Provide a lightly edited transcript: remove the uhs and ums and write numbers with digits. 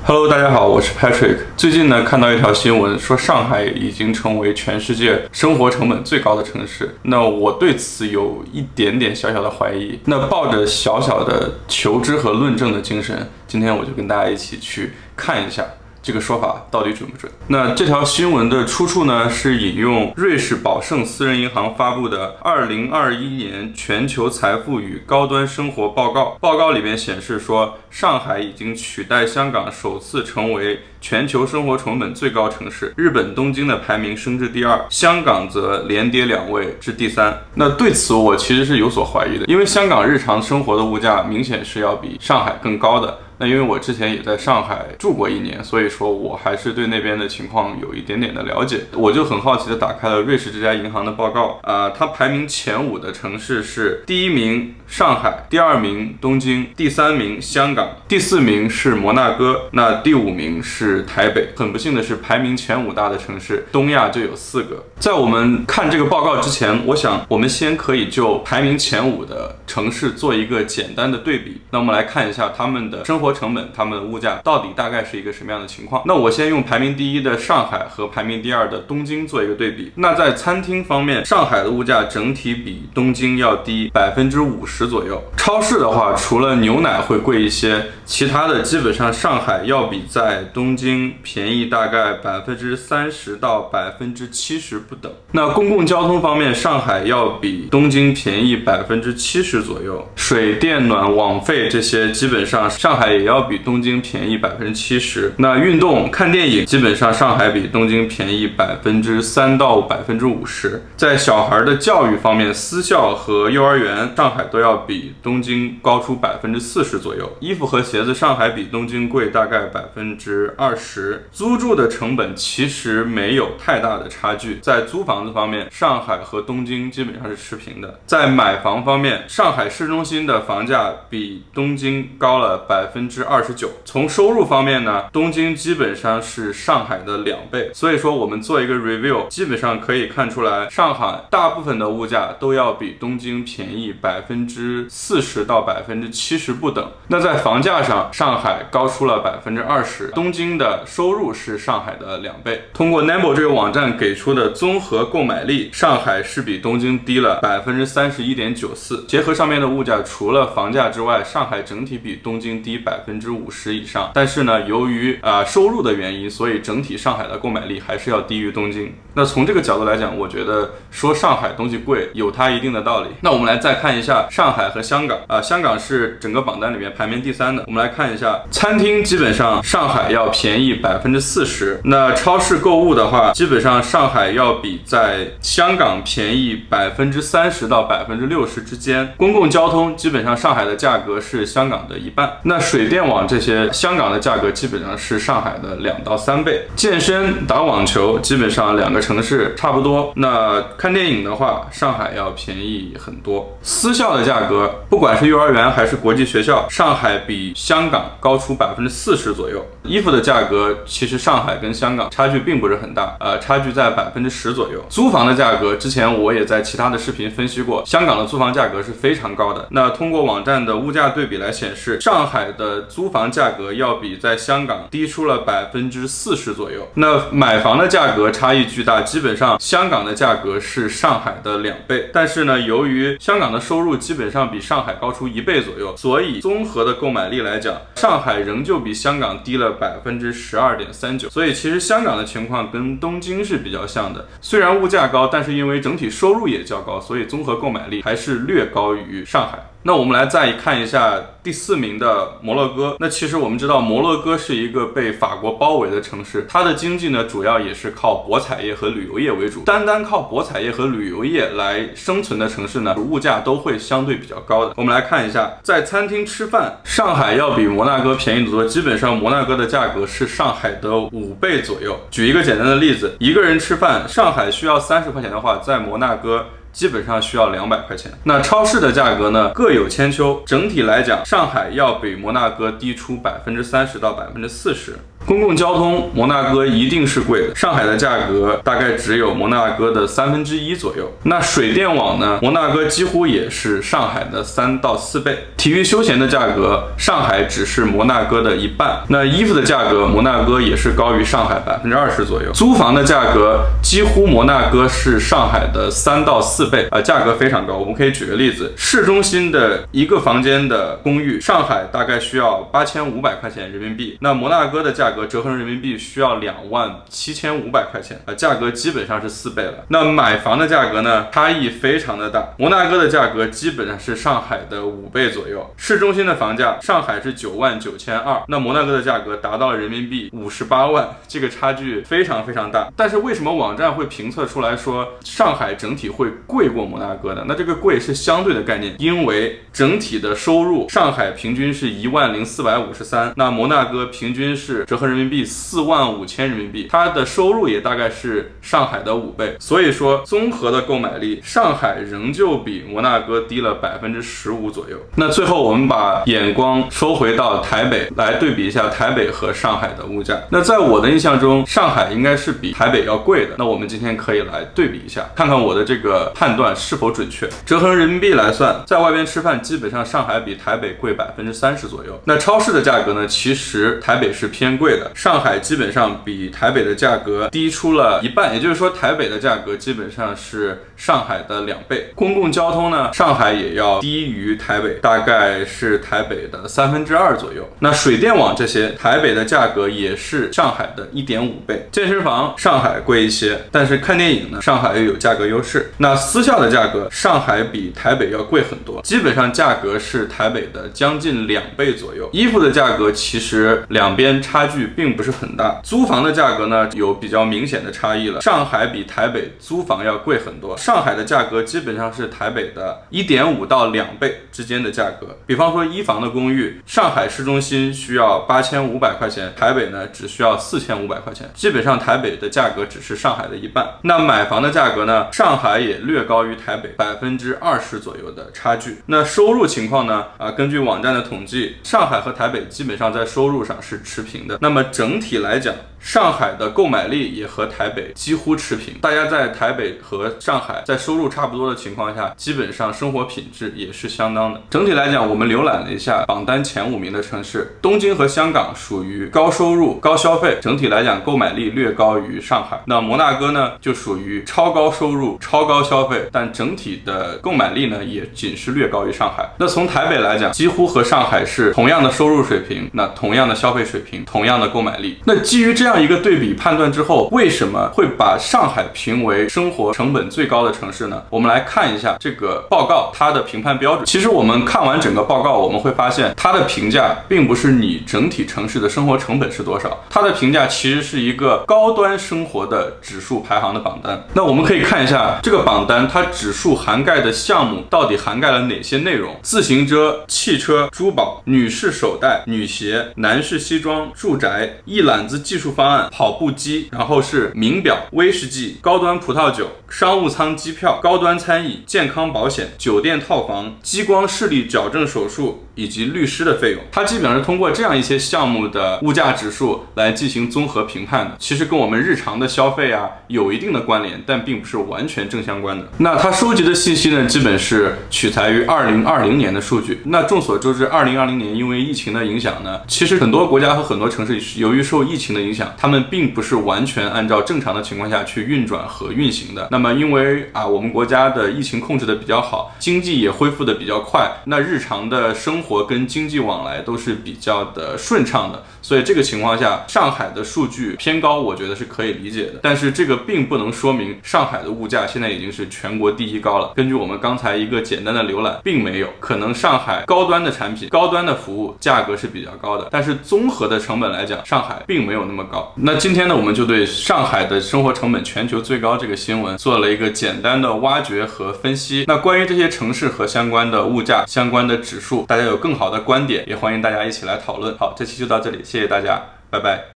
Hello， 大家好，我是 Patrick。最近呢，看到一条新闻，说上海已经成为全世界生活成本最高的城市。那我对此有一点点小小的怀疑。那抱着小小的求知和论证的精神，今天我就跟大家一起去看一下这个说法到底准不准。那这条新闻的出处呢，是引用瑞士宝盛私人银行发布的2021年全球财富与高端生活报告。报告里面显示说，上海已经取代香港首次成为全球生活成本最高城市，日本东京的排名升至第2，香港则连跌2位至第3。那对此我其实是有所怀疑的，因为香港日常生活的物价明显是要比上海更高的。那因为我之前也在上海住过1年，所以说我还是对那边的情况有一点点的了解。我就很好奇的打开了瑞士这家银行的报告，它排名前5的城市是第1名上海，第2名东京，第3名香港，第4名是摩纳哥，那第5名是台北。很不幸的是，排名前5大的城市，东亚就有4个。在我们看这个报告之前，我想我们先可以就排名前5的城市做一个简单的对比。那我们来看一下他们的生活成本，他们的物价到底大概是一个什么样的情况。那我先用排名第1的上海和排名第2的东京做一个对比。那在餐厅方面，上海的物价整体比东京要低50%左右。超市的话，除了牛奶会贵一些，其他的基本上上海要比在东京便宜大概30%到70%不等。那公共交通方面，上海要比东京便宜70%左右。水电暖网费这些基本上上海也要比东京便宜70%。那运动看电影基本上上海比东京便宜3%到50%。在小孩的教育方面，私校和幼儿园上海都要比东京高出40%左右。衣服和鞋子上海比东京贵大概20%。租住的成本其实没有太大的差距，在租房子方面，上海和东京基本上是持平的。在买房方面，上海市中心的房价比东京高了29%。从收入方面呢，东京基本上是上海的2倍。所以说我们做一个 review， 基本上可以看出来，上海大部分的物价都要比东京便宜40%到70%不等。那在房价上，上海高出了20%，东京的收入是上海的2倍。通过 Namble 这个网站给出的综合购买力，上海是比东京低了31.94%。结合上面的物价，除了房价之外，上海整体比东京低50%以上。但是呢，由于收入的原因，所以整体上海的购买力还是要低于东京。那从这个角度来讲，我觉得说上海东西贵有它一定的道理。那我们来再看一下上海和香港，香港是整个榜单里面排名第3的。我们来看一下餐厅，基本上上海要便宜40%。那超市购物的话，基本上上海要比在香港便宜30%到60%之间。公共交通基本上上海的价格是香港的1半。那水电网这些，香港的价格基本上是上海的2到3倍。健身、打网球基本上2个城市差不多。那看电影的话，上海要便宜很多。私校的价格，不管是幼儿园还是国际学校，上海比香港高出40%左右。衣服的价格其实上海跟香港差距并不是很大，差距在10%左右。租房的价格，之前我也在其他的视频分析过，香港的租房价格是非常高的。那通过网站的物价对比来显示，上海的租房价格要比在香港低出了40%左右。那买房的价格差异巨大，基本上香港的价格是上海的2倍。但是呢，由于香港的收入基本上比上海高出1倍左右，所以综合的购买力来讲，上海仍旧比香港低了12.39%。所以其实香港的情况跟东京是比较像的，虽然物价高，但是因为整体收入也较高，所以综合购买力还是略高于上海。那我们来再看一下第4名的摩洛哥。那其实我们知道，摩洛哥是一个被法国包围的城市，它的经济呢主要也是靠博彩业和旅游业为主。单单靠博彩业和旅游业来生存的城市呢，物价都会相对比较高的。我们来看一下，在餐厅吃饭，上海要比摩纳哥便宜得多，基本上摩纳哥的价格是上海的5倍左右。举一个简单的例子，一个人吃饭，上海需要30块钱的话，在摩纳哥基本上需要200块钱。那超市的价格呢各有千秋，整体来讲，上海要比摩纳哥低出30%到40%。公共交通，摩纳哥一定是贵的，上海的价格大概只有摩纳哥的1/3左右。那水电网呢，摩纳哥几乎也是上海的3到4倍。体育休闲的价格，上海只是摩纳哥的一半。那衣服的价格，摩纳哥也是高于上海20%左右。租房的价格几乎摩纳哥是上海的3到4倍，价格非常高。我们可以举个例子，市中心的一个房间的公寓，上海大概需要8500块钱人民币，那摩纳哥的价格折合成人民币需要27500块钱，价格基本上是4倍了。那买房的价格呢，差异非常的大，摩纳哥的价格基本上是上海的5倍左右。市中心的房价，上海是99200，那摩纳哥的价格达到了人民币58万，这个差距非常非常大。但是为什么网站会评测出来说上海整体会贵过摩纳哥呢？那这个贵是相对的概念，因为整体的收入，上海平均是10453，那摩纳哥平均是折合人民币45000人民币，它的收入也大概是上海的5倍，所以说综合的购买力，上海仍旧比摩纳哥低了15%左右。那最后我们把眼光收回到台北，来对比一下台北和上海的物价。那在我的印象中，上海应该是比台北要贵的。那我们今天可以来对比一下，看看我的这个判断是否准确。折合人民币来算，在外边吃饭，基本上上海比台北贵30%左右。那超市的价格呢，其实台北是偏贵的，上海基本上比台北的价格低出了一半，也就是说台北的价格基本上是上海的2倍。公共交通呢，上海也要低于台北，大概是台北的2/3左右。那水电网这些，台北的价格也是上海的1.5倍。健身房上海贵一些，但是看电影呢，上海又有价格优势。那私校的价格，上海比台北要贵很多，基本上价格是台北的将近2倍左右。衣服的价格其实两边差距并不是很大。租房的价格呢，有比较明显的差异了，上海比台北租房要贵很多，上海的价格基本上是台北的1.5到2倍之间的价格。比方说一房的公寓，上海市中心需要8500块钱，台北呢只需要4500块钱，基本上台北的价格只是上海的一半。那买房的价格呢，上海也略高于台北20%左右的差距。那收入情况呢，根据网站的统计，上海和台北基本上在收入上是持平的。那么整体来讲，上海的购买力也和台北几乎持平，大家在台北和上海在收入差不多的情况下，基本上生活品质也是相当的。整体来讲，我们浏览了一下榜单前5名的城市，东京和香港属于高收入高消费，整体来讲购买力略高于上海。那摩纳哥呢，就属于超高收入超高消费，但整体的购买力呢也仅是略高于上海。那从台北来讲，几乎和上海是同样的收入水平，那同样的消费水平，同样的购买力。那基于这样一个对比判断之后，为什么会把上海评为生活成本最高的城市呢？我们来看一下这个报告它的评判标准。其实我们看完整个报告，我们会发现它的评价并不是你整体城市的生活成本是多少，它的评价其实是一个高端生活的指数排行的榜单。那我们可以看一下这个榜单，它指数涵盖的项目到底涵盖了哪些内容：自行车、汽车、珠宝、女士手袋、女鞋、男士西装、住宅、一揽子技术方案、跑步机，然后是名表、威士忌、高端葡萄酒、商务舱机票、高端餐饮、健康保险、酒店套房、激光视力矫正手术以及律师的费用。它基本上是通过这样一些项目的物价指数来进行综合评判的，其实跟我们日常的消费有一定的关联，但并不是完全正相关的。那它收集的信息呢，基本是取材于2020年的数据。那众所周知，2020年因为疫情的影响呢，其实很多国家和很多城市由于受疫情的影响，他们并不是完全按照正常的情况下去运转和运行的。那么因为我们国家的疫情控制的比较好，经济也恢复的比较快，那日常的生活跟经济往来都是比较的顺畅的，所以这个情况下，上海的数据偏高，我觉得是可以理解的。但是这个并不能说明上海的物价现在已经是全国第一高了。根据我们刚才一个简单的浏览，并没有，可能上海高端的产品、高端的服务价格是比较高的，但是综合的成本来讲，上海并没有那么高。那今天呢，我们就对上海的生活成本全球最高这个新闻做了一个简单的挖掘和分析。那关于这些城市和相关的物价、相关的指数，大家有更好的观点，也欢迎大家一起来讨论。好，这期就到这里，谢谢大家，拜拜。